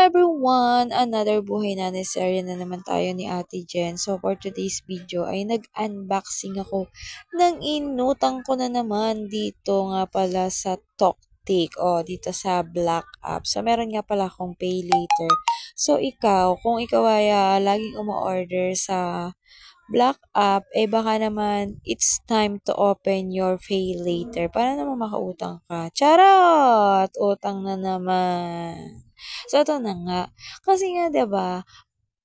everyone! Another buhay na serye na naman tayo ni Ate Jen. So for today's video ay nag-unboxing ako ng inutang ko na naman dito nga pala sa Toktik o dito sa Black App. So meron nga pala akong pay later. So ikaw, kung ikaw ay laging umu-order sa Black App, eh baka naman it's time to open your pay later para naman makautang ka. Charot! Utang na naman. So, ito na nga. Kasi nga, 'di ba,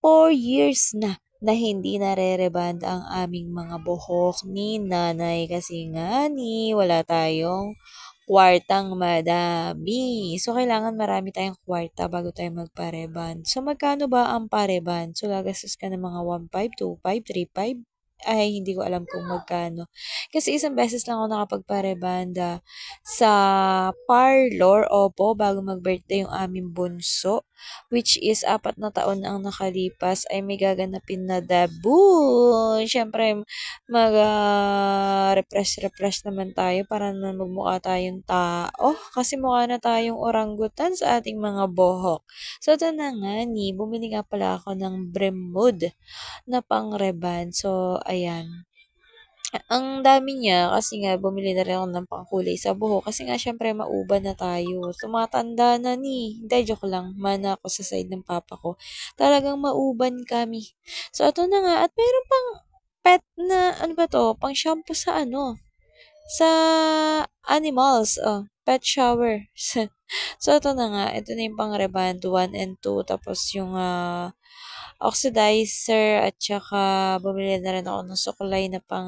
4 years na hindi nare-reband ang aming mga buhok ni nanay kasi nga ni wala tayong kwartang madami. So, kailangan marami tayong kwarta bago tayo magpa-reband. So, magkano ba ang pa-reband? So, gagastos ka ng mga 1,500, 2,500, 3,500. Ay, hindi ko alam kung magkano. Kasi isang beses lang ako nakapagpa-rebanda sa parlor, opo, bago mag-birthday yung aming bunso, which is 4 na taon na ang nakalipas, ay may gaganapin na debut. Siyempre, refresh naman tayo para naman magmukha tayong tao. Kasi mukha na tayong orangutan sa ating mga buhok. So, ito na nga ni, bumili nga pala ako ng Bremud na pang-reban. So, ayan. Ang dami niya kasi nga bumili na rin ako ng pangkulay sa buhok kasi nga syempre mauban na tayo. Tumatanda na ni. Hindi, joke lang. Mana ako sa side ng papa ko. Talagang mauban kami. So, ito na nga. At mayroon pang pet na, ano ba to? Pang shampoo sa ano? Sa animals. Oh, pet shower. So, ito na nga. Ito na yung pang reband 1 and 2. Tapos yung oxidizer at saka bumili na rin ako ng suklay na pang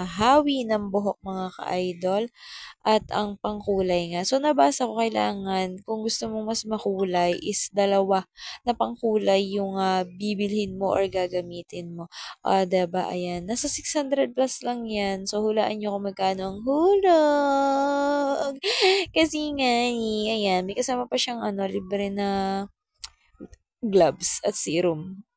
hawi ng buhok mga ka-idol at ang pangkulay nga. So, nabasa ko kailangan kung gusto mong mas makulay is dalawa na pangkulay yung bibilhin mo or gagamitin mo. Diba? Ayan. Nasa 600 plus lang yan. So, hulaan nyo kung magkano ang hulog. Kasi nga, ayan, may kasama pa siyang libre na gloves at serum.